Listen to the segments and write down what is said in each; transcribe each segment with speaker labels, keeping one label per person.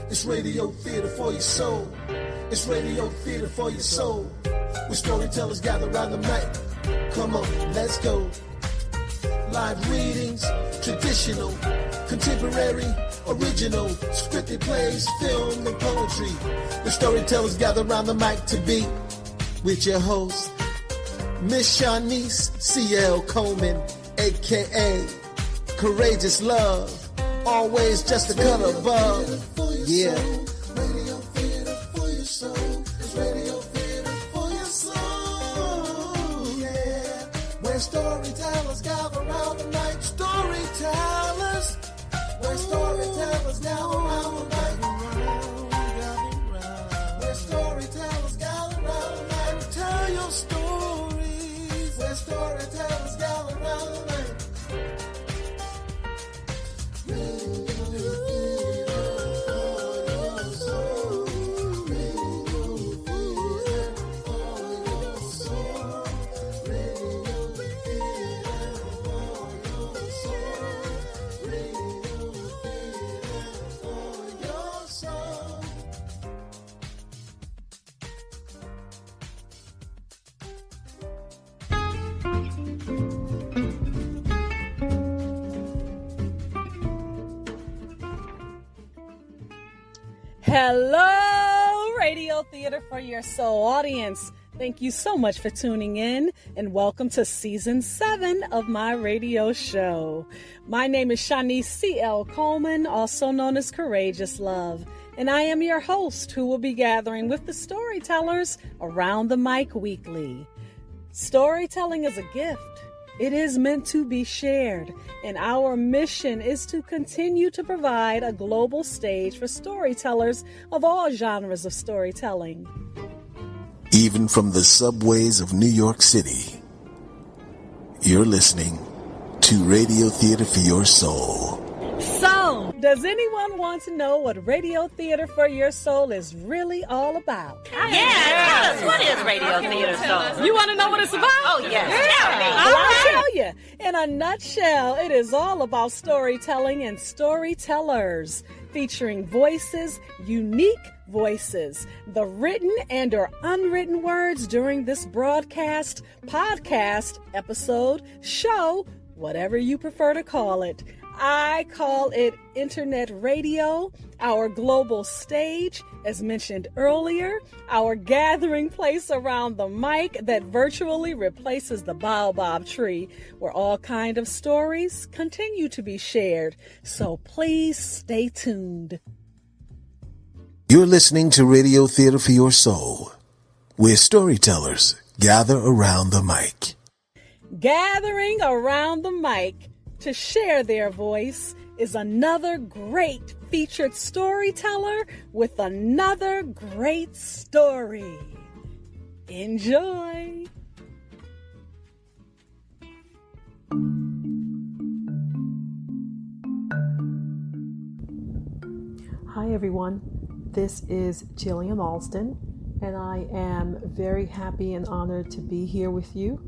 Speaker 1: It's radio theater for your soul. It's radio theater for your soul. Where storytellers gather around the mic. Come on, let's go. Live readings, traditional, contemporary, original, scripted plays, film, and poetry. Where storytellers gather around the mic to be with your host, Miss Shanice C.L. Coleman, a.k.a. Courageous Love, always just a cut above. Yeah. Radio theater for your soul. It's radio theater for your soul. Yeah. Where storytellers gather around the night. Storytellers. Where storytellers gather around the night. Where storytellers gather around the night. Tell your stories. Where storytellers gather around the night.
Speaker 2: Hello, Radio Theater for Your Soul audience. Thank you so much for tuning in and welcome to Season 7 of my radio show. My name is Shanice C.L. Coleman, also known as Courageous Love, and I am your host who will be gathering with the storytellers around the mic weekly. Storytelling is a gift. It is meant to be shared, and our mission is to continue to provide a global stage for storytellers of all genres of storytelling.
Speaker 1: Even from the subways of New York City, you're listening to Radio Theater for Your Soul.
Speaker 2: So, does anyone want to know what Radio Theater for Your Soul is really all about?
Speaker 3: Yeah, tell us, what is Radio Theater Soul?
Speaker 2: You want to know what it's about?
Speaker 3: Oh, yes, tell me.
Speaker 2: I'll tell you. In a nutshell, it is all about storytelling and storytellers, featuring voices, unique voices, the written and or unwritten words during this broadcast, podcast, episode, show, whatever you prefer to call it. I call it internet radio, our global stage, as mentioned earlier, our gathering place around the mic that virtually replaces the baobab tree, where all kinds of stories continue to be shared. So please stay tuned.
Speaker 1: You're listening to Radio Theater for Your Soul, where storytellers gather around the mic.
Speaker 2: Gathering around the mic to share their voice is another great featured storyteller with another great story. Enjoy.
Speaker 4: Hi everyone, this is Gillian Alston, and I am very happy and honored to be here with you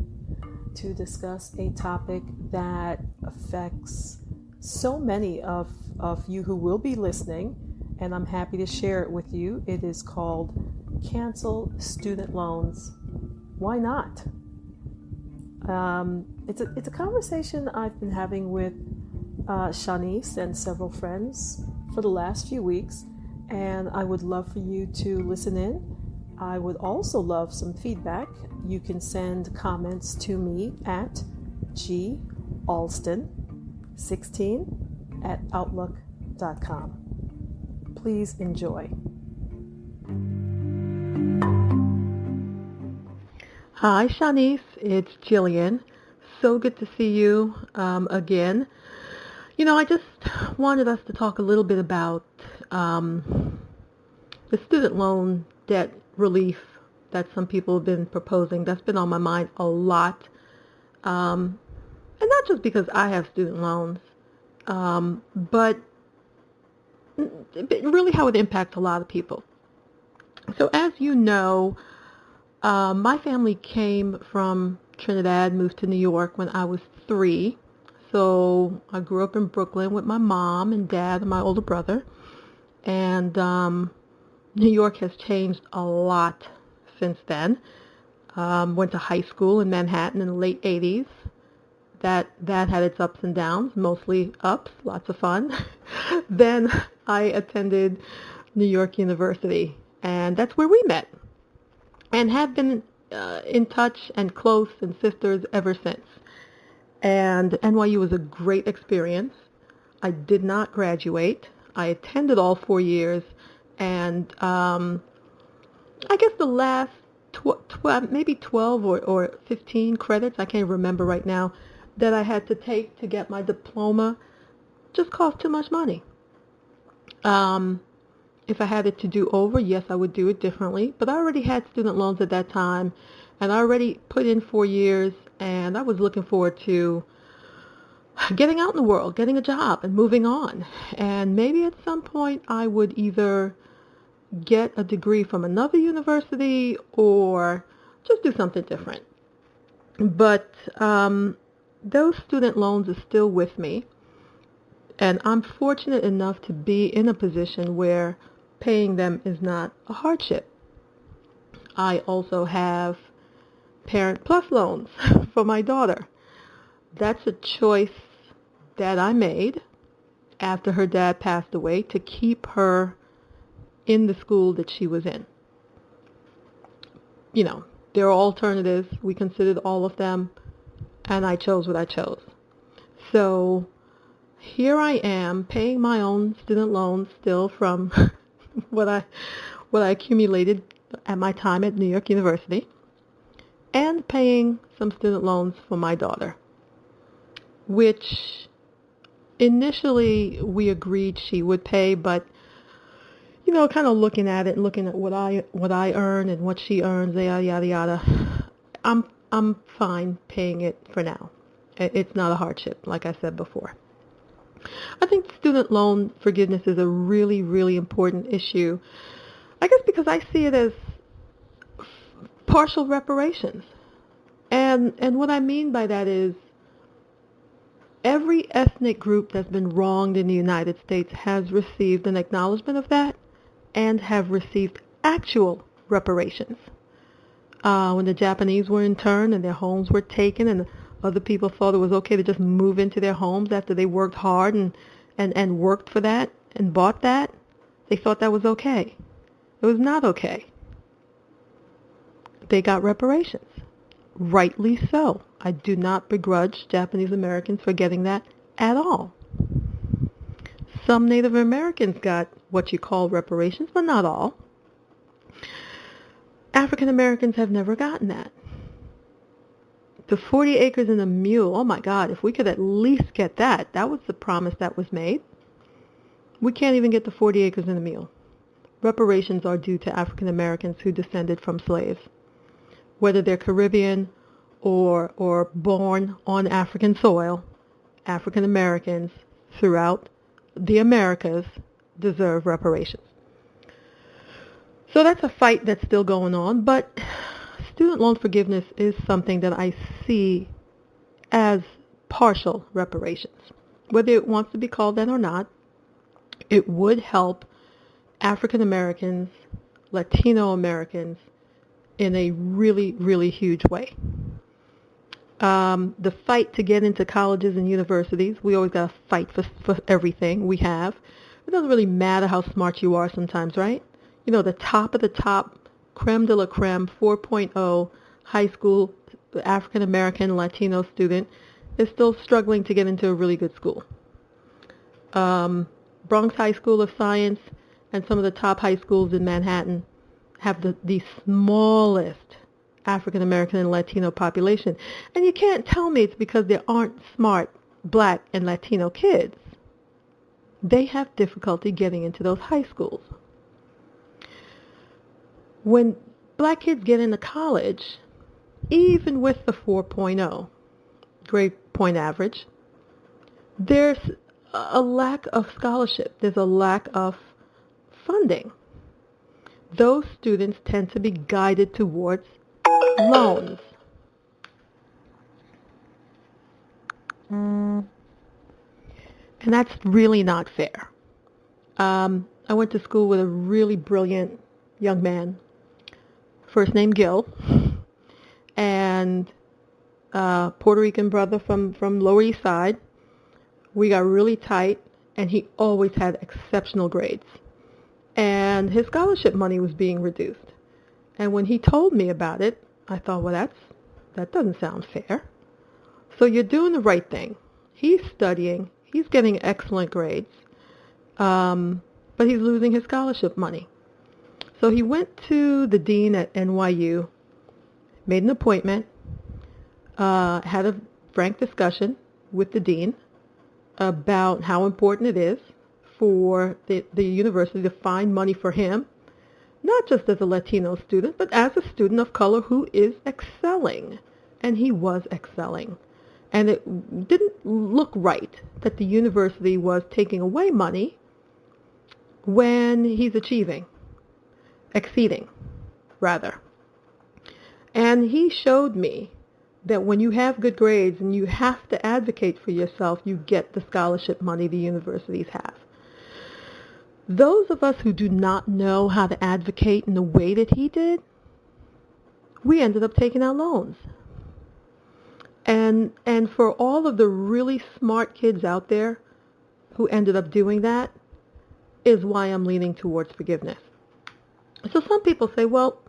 Speaker 4: to discuss a topic that affects so many of you who will be listening, and I'm happy to share it with you. It is called Cancel Student Loans. Why not? It's a conversation I've been having with Shanice and several friends for the last few weeks, and I would love for you to listen in. I would also love some feedback. You can send comments to me at galston16@outlook.com. Please enjoy. Hi, Shanice. It's Gillian. So good to see you again. You know, I just wanted us to talk a little bit about the student loan debt relief that some people have been proposing. That's been on my mind a lot. And not just because I have student loans, but really how it impacts a lot of people. So as you know, my family came from Trinidad, moved to New York when I was 3. So I grew up in Brooklyn with my mom and dad and my older brother. And New York has changed a lot since then. Went to high school in Manhattan in the late 80s. That had its ups and downs, mostly ups, lots of fun. Then I attended New York University, and that's where we met, and have been in touch and close and sisters ever since. And NYU was a great experience. I did not graduate. I attended all 4 years, and I guess the last maybe 12 or 15 credits, I can't remember right now, that I had to take to get my diploma just cost too much money. If I had it to do over, yes, I would do it differently. But I already had student loans at that time, and I already put in 4 years, and I was looking forward to getting out in the world, getting a job, and moving on. And maybe at some point I would either get a degree from another university or just do something different. But those student loans are still with me, and I'm fortunate enough to be in a position where paying them is not a hardship. I also have Parent Plus loans for my daughter. That's a choice that I made after her dad passed away to keep her in the school that she was in. You know, there are alternatives. We considered all of them, and I chose what I chose. So here I am paying my own student loans still from what I accumulated at my time at New York University, and paying some student loans for my daughter, which initially we agreed she would pay, but you know, kind of looking at it and looking at what I earn and what she earns, yada yada yada, I'm fine paying it for now. It's not a hardship, like I said before. I think student loan forgiveness is a really, really important issue. I guess because I see it as partial reparations. And what I mean by that is every ethnic group that's been wronged in the United States has received an acknowledgement of that and have received actual reparations. When the Japanese were interned and their homes were taken, and other people thought it was okay to just move into their homes after they worked hard and worked for that and bought that, they thought that was okay. It was not okay. They got reparations. Rightly so. I do not begrudge Japanese Americans for getting that at all. Some Native Americans got what you call reparations, but not all. African Americans have never gotten that. The 40 acres and a mule, oh my God, if we could at least get that, that was the promise that was made. We can't even get the 40 acres and a mule. Reparations are due to African Americans who descended from slaves, whether they're Caribbean or born on African soil. African Americans throughout the Americas deserve reparations. So that's a fight that's still going on, but student loan forgiveness is something that I see as partial reparations. Whether it wants to be called that or not, it would help African Americans, Latino Americans in a really, really huge way. The fight to get into colleges and universities, we always got to fight for everything we have. It doesn't really matter how smart you are sometimes, right? You know, the top of the top, creme de la creme, 4.0 high school African American Latino student is still struggling to get into a really good school. Bronx High School of Science and some of the top high schools in Manhattan have the smallest African American and Latino population. And you can't tell me it's because there aren't smart Black and Latino kids. They have difficulty getting into those high schools. When Black kids get into college, even with the 4.0 grade point average, there's a lack of scholarship. There's a lack of funding. Those students tend to be guided towards loans. And that's really not fair. I went to school with a really brilliant young man, first name Gil, and Puerto Rican brother from Lower East Side. We got really tight, and he always had exceptional grades. And his scholarship money was being reduced. And when he told me about it, I thought, well, that doesn't sound fair. So you're doing the right thing. He's studying. He's getting excellent grades. But he's losing his scholarship money. So he went to the dean at NYU, made an appointment, had a frank discussion with the dean about how important it is for the university to find money for him, not just as a Latino student, but as a student of color who is excelling. And he was excelling. And it didn't look right that the university was taking away money when he's exceeding, rather. And he showed me that when you have good grades and you have to advocate for yourself, you get the scholarship money the universities have. Those of us who do not know how to advocate in the way that he did, we ended up taking out loans. And for all of the really smart kids out there who ended up doing that is why I'm leaning towards forgiveness. So some people say, well,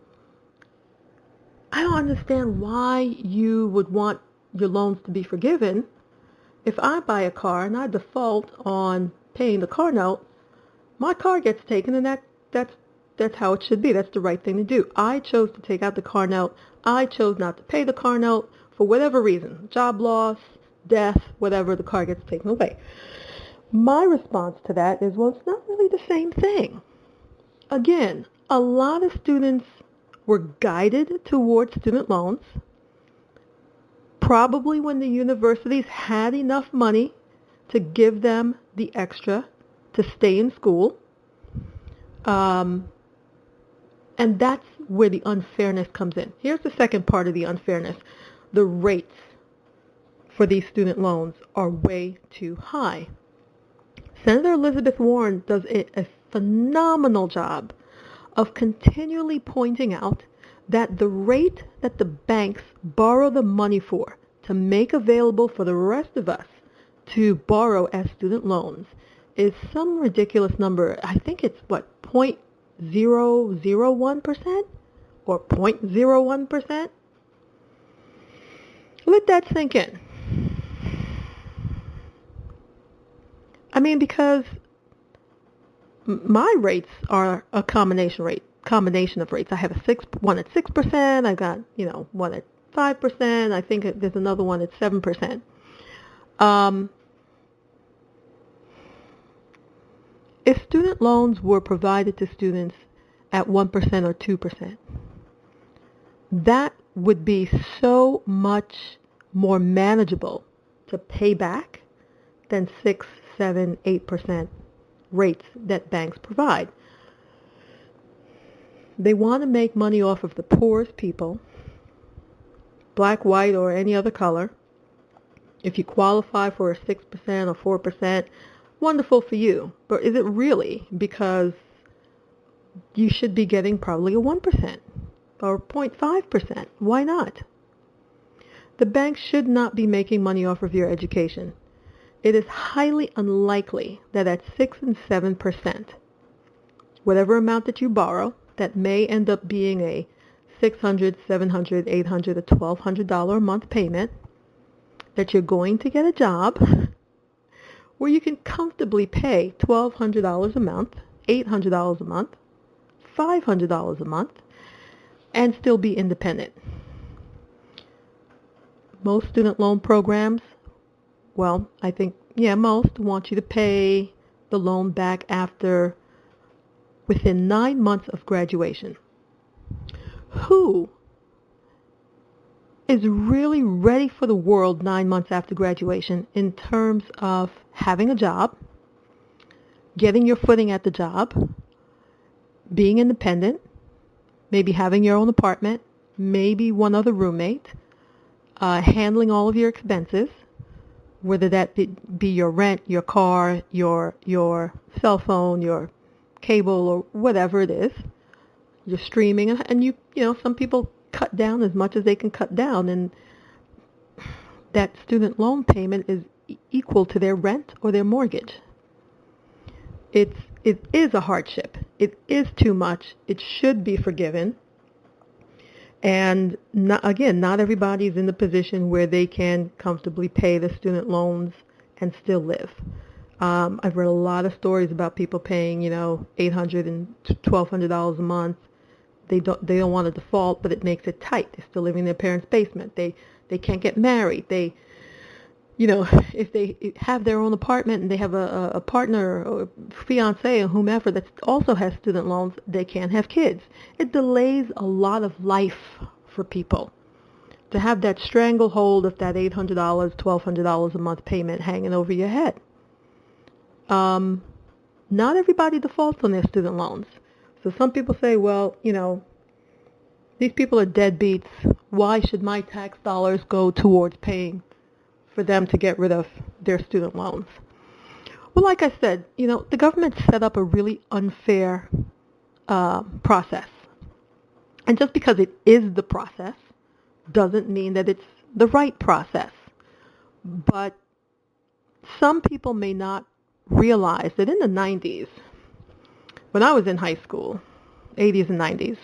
Speaker 4: I don't understand why you would want your loans to be forgiven. If I buy a car and I default on paying the car note, my car gets taken, and that's how it should be. That's the right thing to do. I chose to take out the car note. I chose not to pay the car note for whatever reason, job loss, death, whatever, the car gets taken away. My response to that is, well, it's not really the same thing. Again, a lot of students were guided towards student loans, probably when the universities had enough money to give them the extra to stay in school. And that's where the unfairness comes in. Here's the second part of the unfairness. The rates for these student loans are way too high. Senator Elizabeth Warren does a phenomenal job of continually pointing out that the rate that the banks borrow the money for to make available for the rest of us to borrow as student loans is some ridiculous number. I think it's, 0.001% or 0.01%? Let that sink in. I mean, because my rates are a combination of rates. I have one at 6%. I got, one at 5%. I think there's another one at 7%. If student loans were provided to students at 1% or 2%, that would be so much more manageable to pay back than 6, 7, 8% rates that banks provide. They want to make money off of the poorest people, black, white, or any other color. If you qualify for a 6% or 4%, wonderful for you. But is it really? Because you should be getting probably a 1% or 0.5%. Why not? The banks should not be making money off of your education. It is highly unlikely that at 6 and 7%, whatever amount that you borrow, that may end up being a $600, $700, $800, or $1,200 a month payment, that you're going to get a job where you can comfortably pay $1,200 a month, $800 a month, $500 a month, and still be independent. Most student loan programs, well, I think, most want you to pay the loan back within 9 months of graduation. Who is really ready for the world 9 months after graduation in terms of having a job, getting your footing at the job, being independent, maybe having your own apartment, maybe one other roommate, handling all of your expenses, whether that be your rent, your car, your cell phone, your cable or whatever it is. You're streaming, and you know, some people cut down as much as they can cut down, and that student loan payment is equal to their rent or their mortgage. It is a hardship. It is too much. It should be forgiven. And not everybody's in the position where they can comfortably pay the student loans and still live. I've read a lot of stories about people paying, $800 and $1,200 a month. They don't want to default, but it makes it tight. They're still living in their parents' basement. They can't get married. If they have their own apartment and they have a partner or fiance or whomever that also has student loans, they can't have kids. It delays a lot of life for people to have that stranglehold of that $800, $1,200 a month payment hanging over your head. Not everybody defaults on their student loans. So some people say, well, these people are deadbeats. Why should my tax dollars go towards paying for them to get rid of their student loans? Well, like I said, the government set up a really unfair process. And just because it is the process doesn't mean that it's the right process. But some people may not realize that in the 90s, when I was in high school, 80s and 90s,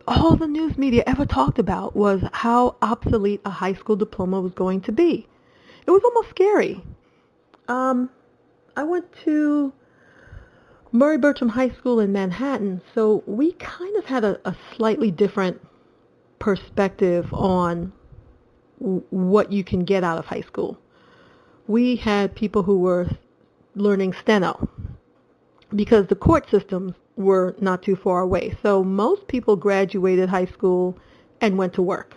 Speaker 4: all the news media ever talked about was how obsolete a high school diploma was going to be. It was almost scary. I went to Murray Bertram High School in Manhattan, so we kind of had a slightly different perspective on what you can get out of high school. We had people who were learning steno because the court systems were not too far away. So most people graduated high school and went to work.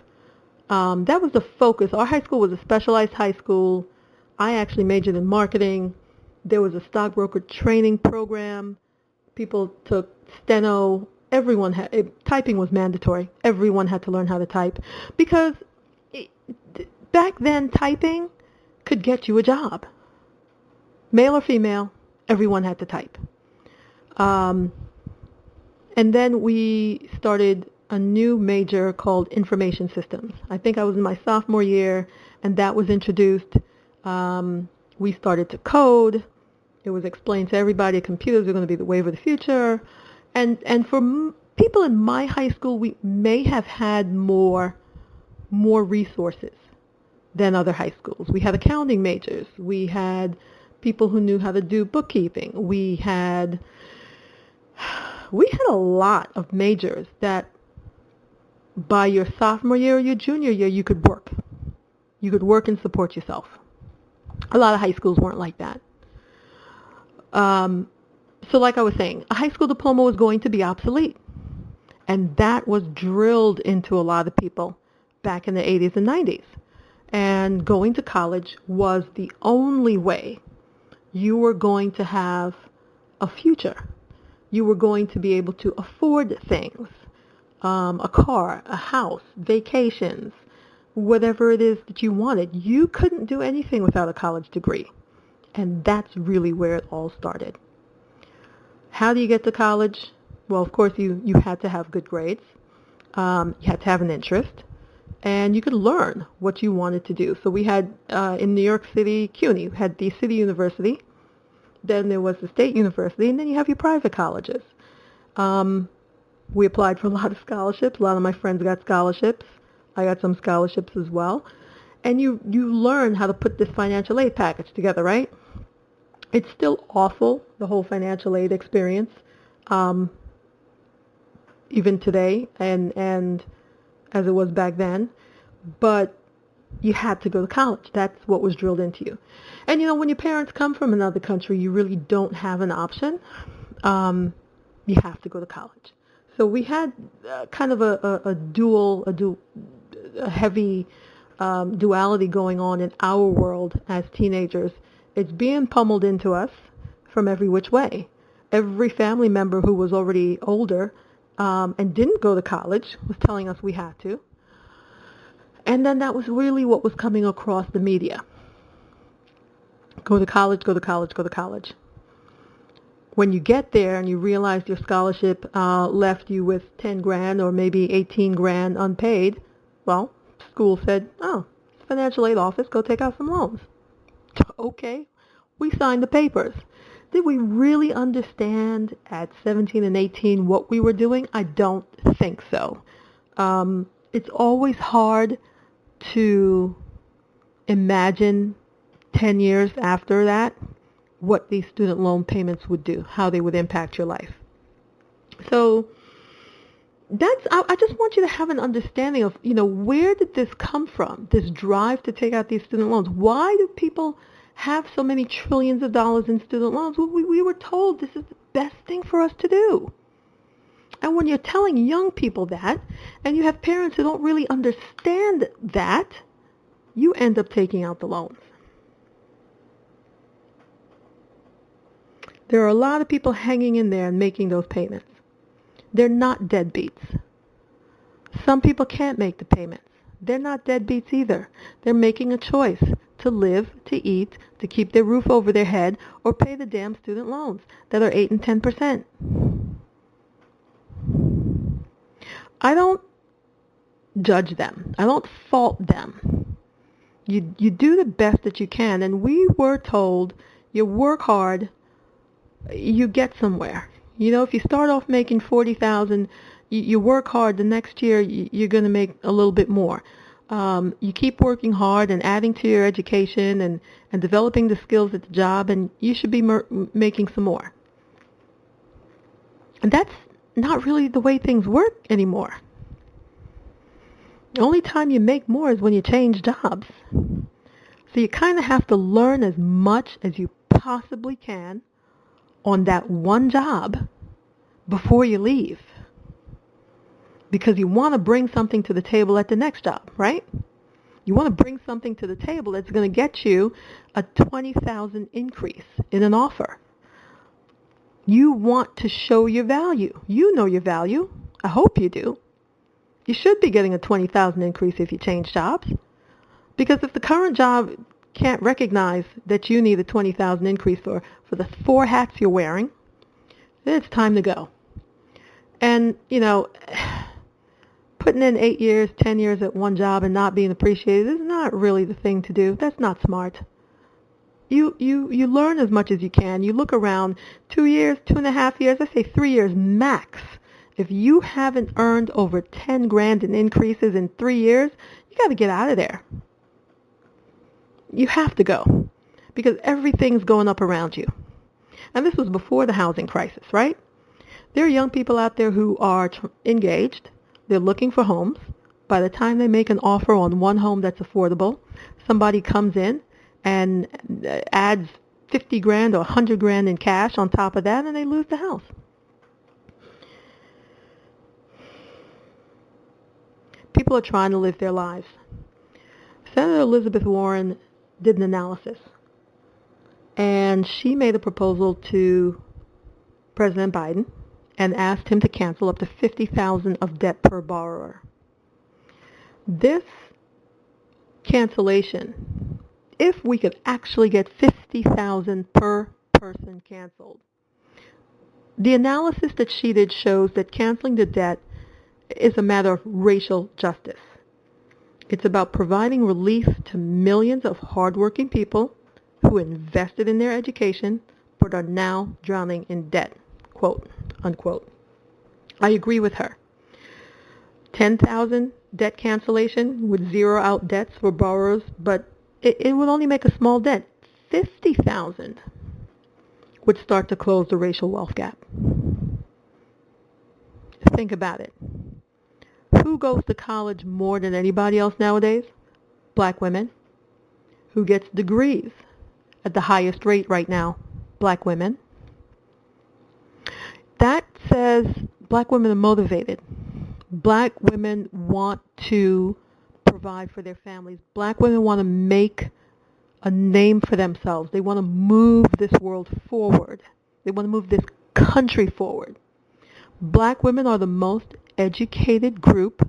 Speaker 4: That was the focus. Our high school was a specialized high school. I actually majored in marketing. There was a stockbroker training program. People took steno. Typing was mandatory. Everyone had to learn how to type because back then typing could get you a job. Male or female, everyone had to type. And then we started a new major called Information Systems. I think I was in my sophomore year, and that was introduced. We started to code. It was explained to everybody computers are going to be the wave of the future. And for people in my high school, we may have had more resources than other high schools. We had accounting majors. We had people who knew how to do bookkeeping. We had a lot of majors that by your sophomore year or your junior year, you could work. You could work and support yourself. A lot of high schools weren't like that. So like I was saying, a high school diploma was going to be obsolete. And that was drilled into a lot of people back in the 80s and 90s. And going to college was the only way you were going to have a future. You were going to be able to afford things, a car, a house, vacations, whatever it is that you wanted. You couldn't do anything without a college degree. And that's really where it all started. How do you get to college? Well, of course, you had to have good grades. You had to have an interest. And you could learn what you wanted to do. So we had, in New York City, CUNY, we had the City University. Then there was the State University, and then you have your private colleges. We applied for a lot of scholarships. A lot of my friends got scholarships. I got some scholarships as well. And you learn how to put this financial aid package together, right? It's still awful, the whole financial aid experience, even today, and as it was back then. But you had to go to college. That's what was drilled into you. And, when your parents come from another country, you really don't have an option. You have to go to college. So we had kind of a heavy duality going on in our world as teenagers. It's being pummeled into us from every which way. Every family member who was already older and didn't go to college was telling us we had to. And then that was really what was coming across the media. Go to college, go to college, go to college. when you get there and you realize your scholarship left you with 10 grand or maybe 18 grand unpaid, well, school said, oh, financial aid office, go take out some loans. Okay, we signed the papers. Did we really understand at 17 and 18 what we were doing? I don't think so. It's always hard to imagine 10 years after that what these student loan payments would do, how they would impact your life. So I just want you to have an understanding of, where did this come from, this drive to take out these student loans? Why do people have so many trillions of dollars in student loans? Well, we were told this is the best thing for us to do. And when you're telling young people that, and you have parents who don't really understand that, you end up taking out the loans. There are a lot of people hanging in there and making those payments. They're not deadbeats. Some people can't make the payments. They're not deadbeats either. They're making a choice to live, to eat, to keep their roof over their head, or pay the damn student loans that are 8 and 10%. I don't judge them. I don't fault them. You do the best that you can, and we were told you work hard, you get somewhere. If you start off making $40,000, you work hard. The next year you're going to make a little bit more. You keep working hard and adding to your education and developing the skills at the job, and you should be making some more. And that's not really the way things work anymore. The only time you make more is when you change jobs. So you kind of have to learn as much as you possibly can on that one job before you leave, because you want to bring something to the table at the next job, right? You want to bring something to the table that's going to get you a $20,000 increase in an offer. You want to show your value. You know your value. I hope you do. You should be getting a $20,000 increase if you change jobs, because if the current job can't recognize that you need a $20,000 increase for the 4 hats you're wearing, then it's time to go. And, putting in 8 years, 10 years at one job and not being appreciated is not really the thing to do. That's not smart. You learn as much as you can. You look around 2 years, 2.5 years, I say 3 years max. If you haven't earned over 10 grand in increases in 3 years, you got to get out of there. You have to go, because everything's going up around you. And this was before the housing crisis, right? There are young people out there who are engaged. They're looking for homes. By the time they make an offer on one home that's affordable, somebody comes in and adds 50 grand or 100 grand in cash on top of that, and they lose the house. People are trying to live their lives. Senator Elizabeth Warren did an analysis, and she made a proposal to President Biden and asked him to cancel up to $50,000 of debt per borrower. This cancellation, if we could actually get $50,000 per person canceled, the analysis that she did shows that canceling the debt is a matter of racial justice. It's about providing relief to millions of hardworking people who invested in their education but are now drowning in debt, quote, unquote. I agree with her. 10,000 debt cancellation would zero out debts for borrowers, but it would only make a small dent. 50,000 would start to close the racial wealth gap. Think about it. Who goes to college more than anybody else nowadays? Black women. Who gets degrees at the highest rate right now? Black women. That says black women are motivated. Black women want to provide for their families. Black women want to make a name for themselves. They want to move this world forward. They want to move this country forward. Black women are the most educated group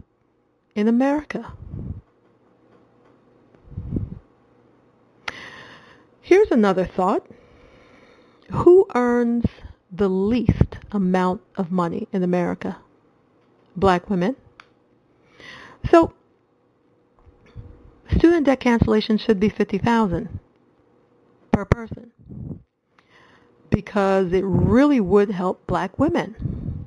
Speaker 4: in America. Here's another thought. Who earns the least amount of money in America? Black women. So student debt cancellation should be $50,000 per person, because it really would help black women.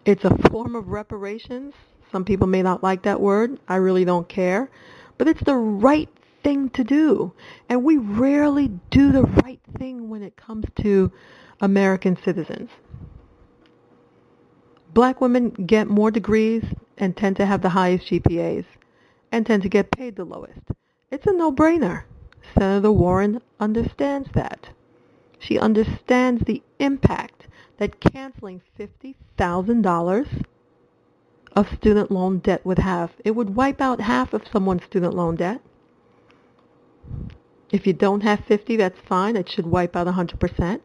Speaker 4: It's a form of reparations. Some people may not like that word. I really don't care. But it's the right thing to do. And we rarely do the right thing when it comes to American citizens. Black women get more degrees and tend to have the highest GPAs and tend to get paid the lowest. It's a no-brainer. Senator Warren understands that. She understands the impact that canceling $50,000 of student loan debt would have. It would wipe out half of someone's student loan debt. If you don't have 50, that's fine. It should wipe out 100%.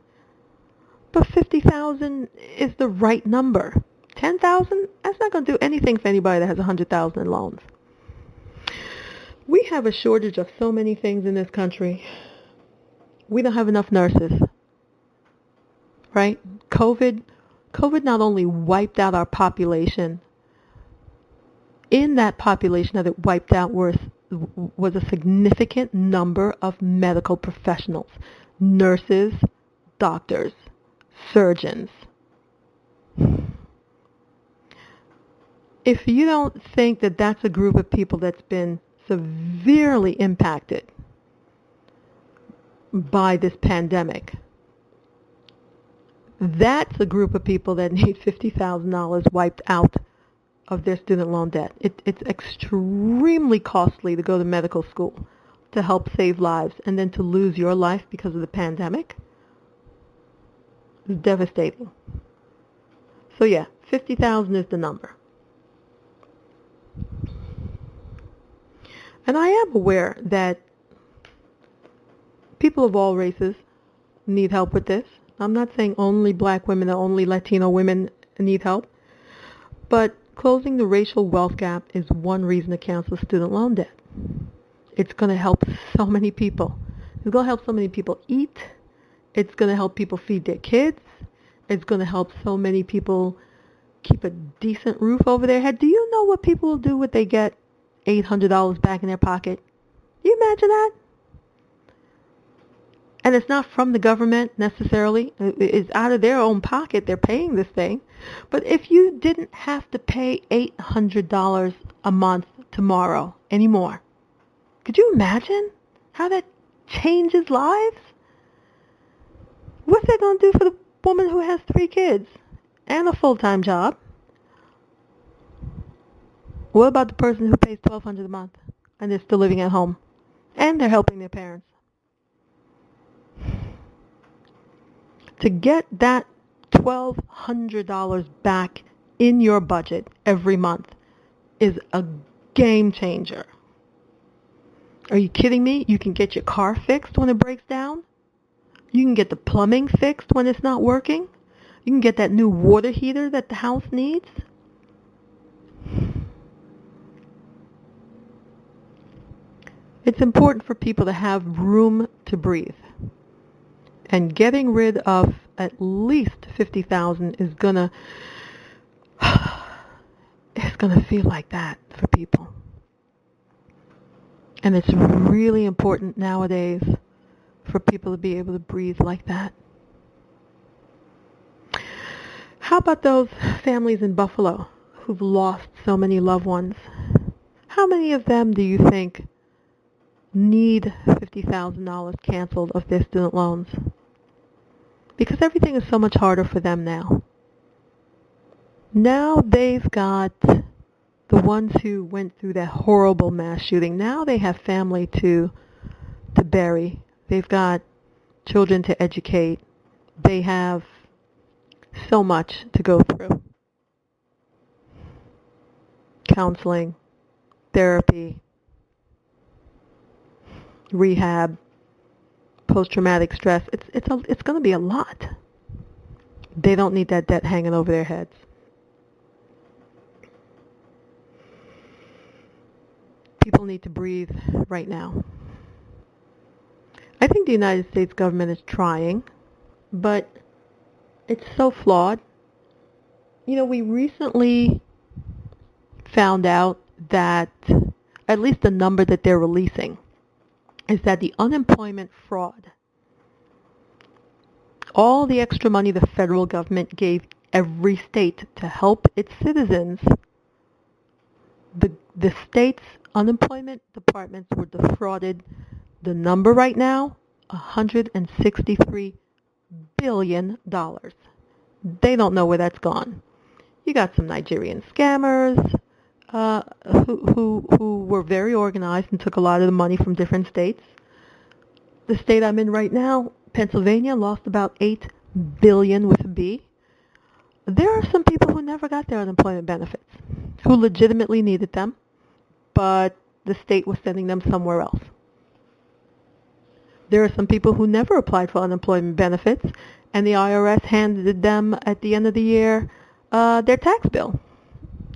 Speaker 4: But 50,000 is the right number. 10,000, that's not going to do anything for anybody that has 100,000 in loans. We have a shortage of so many things in this country. We don't have enough nurses, right? COVID not only wiped out our population. In that population that it wiped out was a significant number of medical professionals, nurses, doctors, surgeons. If you don't think that that's a group of people that's been severely impacted by this pandemic, that's a group of people that need $50,000 wiped out of their student loan debt. It's extremely costly to go to medical school to help save lives, and then to lose your life because of the pandemic is devastating. So yeah, 50,000 is the number. And I am aware that people of all races need help with this. I'm not saying only black women or only Latino women need help, but closing the racial wealth gap is one reason to cancel student loan debt. It's going to help so many people. It's going to help so many people eat. It's going to help people feed their kids. It's going to help so many people keep a decent roof over their head. Do you know what people will do when they get $800 back in their pocket? Can you imagine that? And it's not from the government necessarily. It's out of their own pocket. They're paying this thing. But if you didn't have to pay $800 a month tomorrow anymore, could you imagine how that changes lives? What's that going to do for the woman who has 3 kids and a full-time job? What about the person who pays $1,200 a month and they're still living at home and they're helping their parents? To get that $1,200 back in your budget every month is a game changer. Are you kidding me? You can get your car fixed when it breaks down. You can get the plumbing fixed when it's not working. You can get that new water heater that the house needs. It's important for people to have room to breathe. And getting rid of at least $50,000 is gonna feel like that for people. And it's really important nowadays for people to be able to breathe like that. How about those families in Buffalo who've lost so many loved ones? How many of them do you think need $50,000 canceled of their student loans? Because everything is so much harder for them now. Now they've got the ones who went through that horrible mass shooting. Now they have family to bury. They've got children to educate. They have so much to go through. Counseling, therapy, rehab, post-traumatic stress. It's going to be a lot. They don't need that debt hanging over their heads. People need to breathe right now. I think the United States government is trying.
Speaker 5: but it's so flawed. We recently found out that at least the number that they're releasing is that the unemployment fraud, all the extra money the federal government gave every state to help its citizens, the state's unemployment departments were defrauded. The number right now, $163 billion. They don't know where that's gone. You got some Nigerian scammers who were very organized and took a lot of the money from different states. The state I'm in right now, Pennsylvania, lost about $8 billion with a B. There are some people who never got their unemployment benefits, who legitimately needed them, but the state was sending them somewhere else. There are some people who never applied for unemployment benefits, and the IRS handed them at the end of the year their tax bill.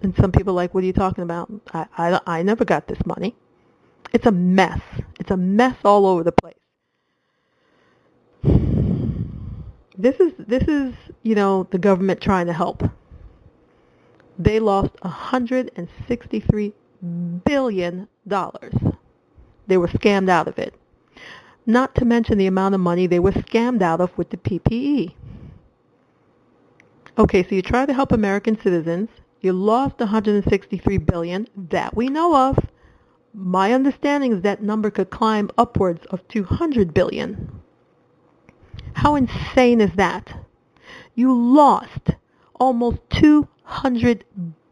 Speaker 5: And some people are like, what are you talking about? I never got this money. It's a mess. It's a mess all over the place. This is the government trying to help. They lost $163 billion. They were scammed out of it. Not to mention the amount of money they were scammed out of with the PPE. Okay, so you try to help American citizens. You lost $163 billion that we know of. My understanding is that number could climb upwards of $200 billion. How insane is that? You lost almost $200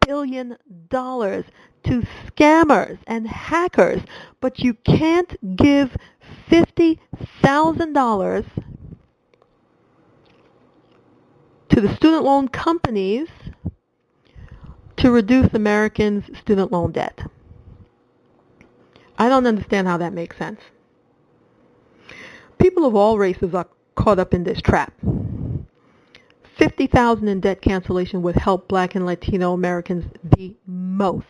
Speaker 5: billion to scammers and hackers, but you can't give $50,000 to the student loan companies to reduce Americans' student loan debt. I don't understand how that makes sense. People of all races are caught up in this trap. $50,000 in debt cancellation would help Black and Latino Americans the most,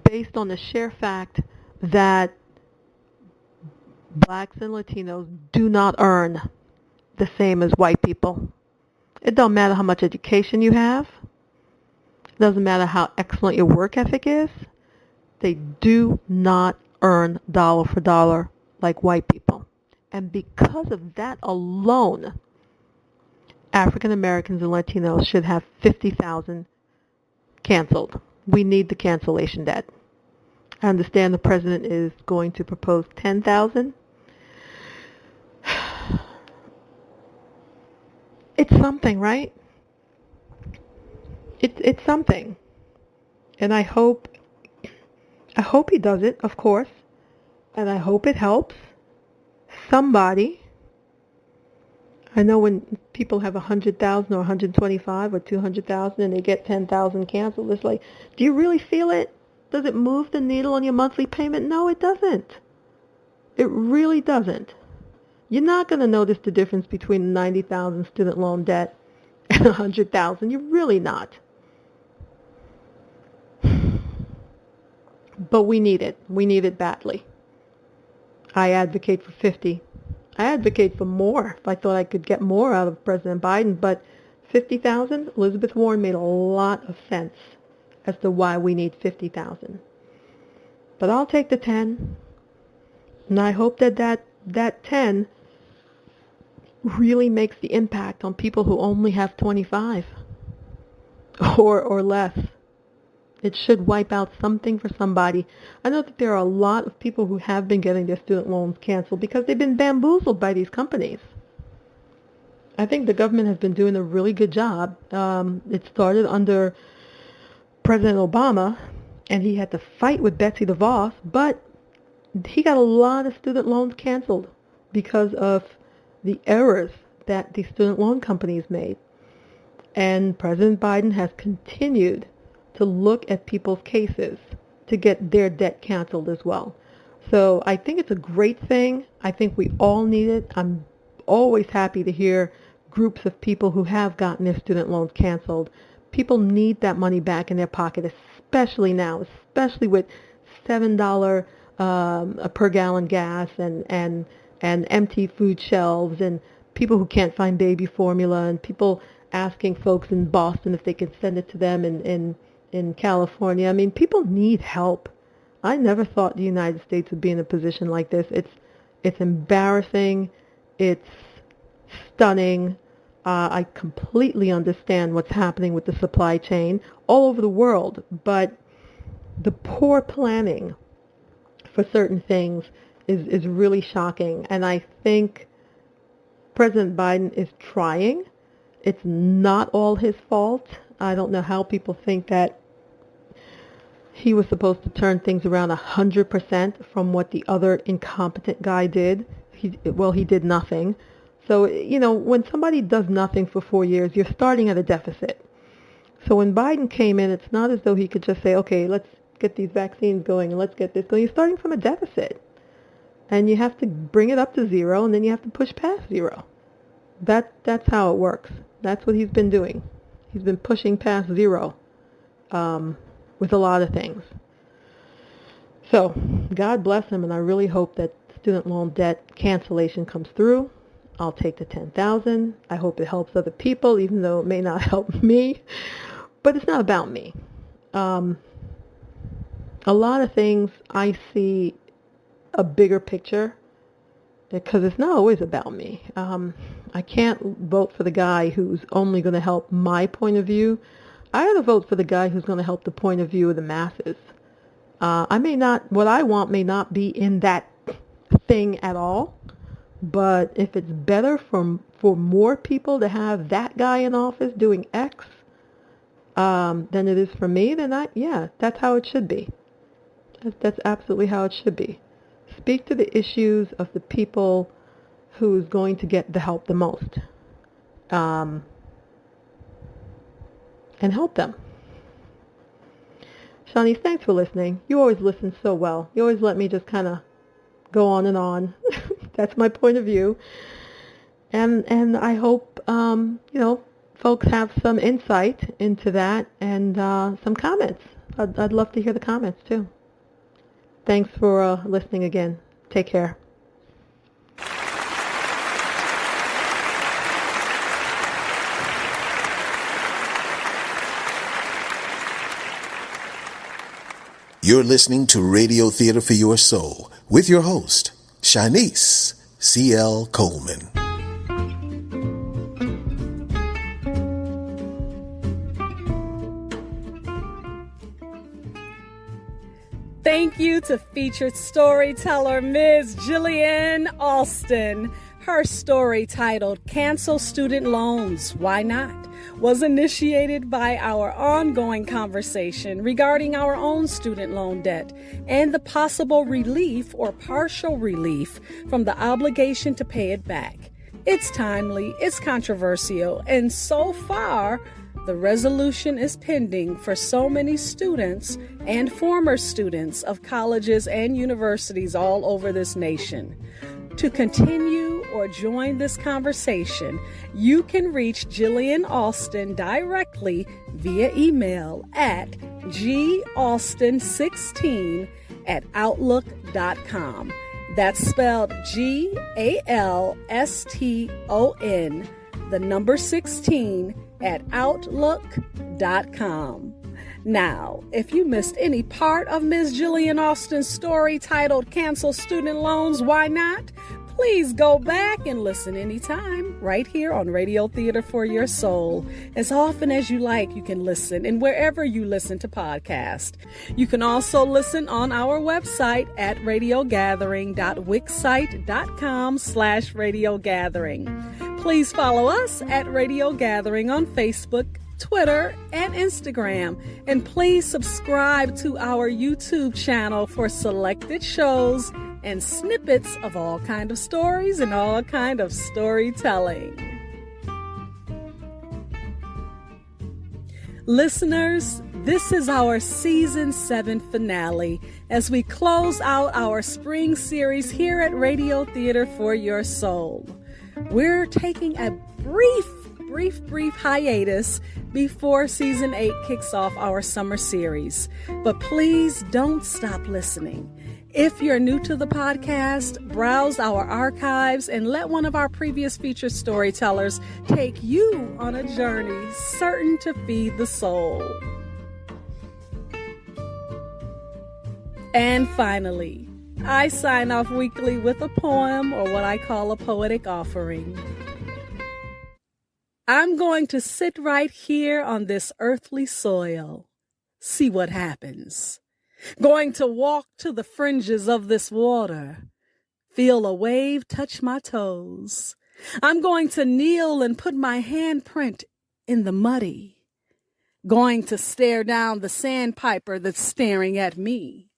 Speaker 5: based on the sheer fact that Blacks and Latinos do not earn the same as white people. It don't matter how much education you have. It doesn't matter how excellent your work ethic is. They do not earn dollar for dollar like white people. And because of that alone, African Americans and Latinos should have $50,000 canceled. We need the cancellation debt. I understand the president is going to propose $10,000. It's something, right? It's something. And I hope he does it, of course. And I hope it helps somebody. I know when people have 100,000 or 125 or 200,000 and they get 10,000 canceled, it's like, do you really feel it? Does it move the needle on your monthly payment? No, it doesn't. It really doesn't. You're not going to notice the difference between 90,000 student loan debt and 100,000. You're really not. But we need it. We need it badly. I advocate for 50. I advocate for more. If I thought I could get more out of President Biden, but 50,000, Elizabeth Warren made a lot of sense as to why we need 50,000. But I'll take the 10, and I hope that 10 really makes the impact on people who only have 25 or less. It should wipe out something for somebody. I know that there are a lot of people who have been getting their student loans canceled because they've been bamboozled by these companies. I think the government has been doing a really good job. It started under President Obama, and he had to fight with Betsy DeVos, but he got a lot of student loans canceled because of the errors that the student loan companies made. And President Biden has continued to look at people's cases to get their debt canceled as well. So I think it's a great thing. I think we all need it. I'm always happy to hear groups of people who have gotten their student loans canceled. People need that money back in their pocket, especially now, especially with $7 per gallon gas and and empty food shelves and people who can't find baby formula and people asking folks in Boston if they can send it to them in California. I mean, people need help. I never thought the United States would be in a position like this. It's embarrassing. It's stunning. I completely understand what's happening with the supply chain all over the world, but the poor planning for certain things is really shocking. And I think President Biden is trying. It's not all his fault. I don't know how people think that he was supposed to turn things around 100% from what the other incompetent guy did. He did nothing. So, when somebody does nothing for 4 years, you're starting at a deficit. So when Biden came in, it's not as though he could just say, okay, let's get these vaccines going and let's get this going. You're starting from a deficit. And you have to bring it up to zero, and then you have to push past zero. That's how it works. That's what he's been doing. He's been pushing past zero with a lot of things. So God bless him, and I really hope that student loan debt cancellation comes through. I'll take the $10,000. I hope it helps other people, even though it may not help me. But it's not about me. A lot of things I see a bigger picture because it's not always about me. I can't vote for the guy who's only going to help my point of view. I got to vote for the guy who's going to help the point of view of the masses. What I want may not be in that thing at all, but if it's better for more people to have that guy in office doing X than it is for me, then that's how it should be. That's absolutely how it should be. Speak to the issues of the people who's going to get the help the most, and help them. Shanice, thanks for listening. You always listen so well. You always let me just kind of go on and on. That's my point of view. And I hope, folks have some insight into that and some comments. I'd love to hear the comments, too. Thanks for listening again. Take care.
Speaker 1: You're listening to Radio Theater for Your Soul with your host, Shanice C.L. Coleman.
Speaker 2: Thank you to featured storyteller Ms. Gillian Alston. Her story, titled Cancel Student Loans, Why Not?, was initiated by our ongoing conversation regarding our own student loan debt and the possible relief or partial relief from the obligation to pay it back. It's timely, it's controversial, and so far, the resolution is pending for so many students and former students of colleges and universities all over this nation. To continue or join this conversation, you can reach Gillian Alston directly via email at galston16@outlook.com. That's spelled GALSTON, the number 16@outlook.com. Now, if you missed any part of Ms. Gillian Alston's story titled Cancel Student Loans, Why Not?, please go back and listen anytime right here on Radio Theater for Your Soul. As often as you like, you can listen, and wherever you listen to podcasts. You can also listen on our website at radiogathering.wixsite.com/radiogathering. Please follow us at Radio Gathering on Facebook, Twitter, and Instagram. And please subscribe to our YouTube channel for selected shows and snippets of all kind of stories and all kind of storytelling. Listeners, this is our Season 7 finale as we close out our spring series here at Radio Theater for Your Soul. We're taking a brief hiatus before Season 8 kicks off our summer series. But please don't stop listening. If you're new to the podcast, browse our archives and let one of our previous featured storytellers take you on a journey certain to feed the soul. And finally, I sign off weekly with a poem, or what I call a poetic offering. I'm going to sit right here on this earthly soil, see what happens. Going to walk to the fringes of this water, feel a wave touch my toes. I'm going to kneel and put my handprint in the muddy. Going to stare down the sandpiper that's staring at me.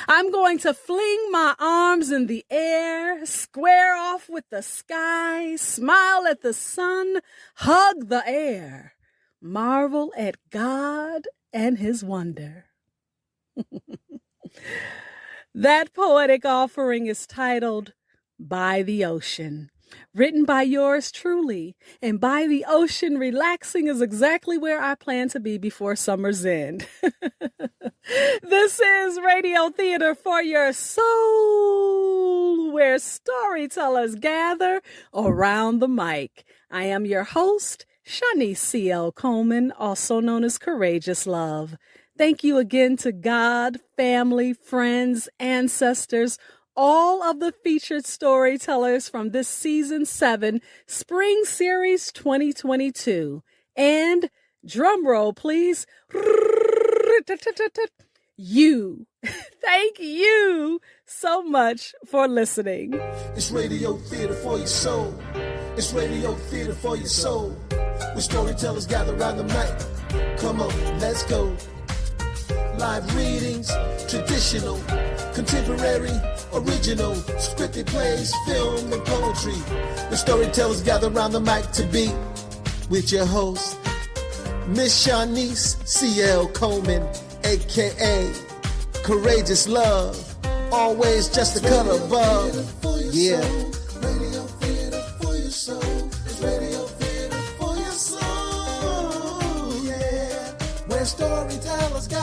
Speaker 2: I'm going to fling my arms in the air, square off with the sky, smile at the sun, hug the air, marvel at God and his wonder. That poetic offering is titled By the Ocean, written by yours truly, and by the ocean, relaxing is exactly where I plan to be before summer's end. This is Radio Theater for Your Soul, where storytellers gather around the mic. I am your host, Shanice C.L. Coleman, also known as Courageous Love. Thank you again to God, family, friends, ancestors, all of the featured storytellers from this Season 7 Spring Series 2022. And drum roll, please. You. Thank you so much for listening.
Speaker 1: It's radio theater for your soul. It's radio theater for your soul. Where storytellers gather around the mic. Come on, let's go. Live readings, traditional, contemporary, original, scripted plays, film, and poetry. The storytellers gather around the mic to be with your host, Miss Shanice C.L. Coleman, a.k.a. Courageous Love, always just a cut above. Yeah. Radio theater for your soul. It's radio theater for your soul. Yeah. Where storytellers gather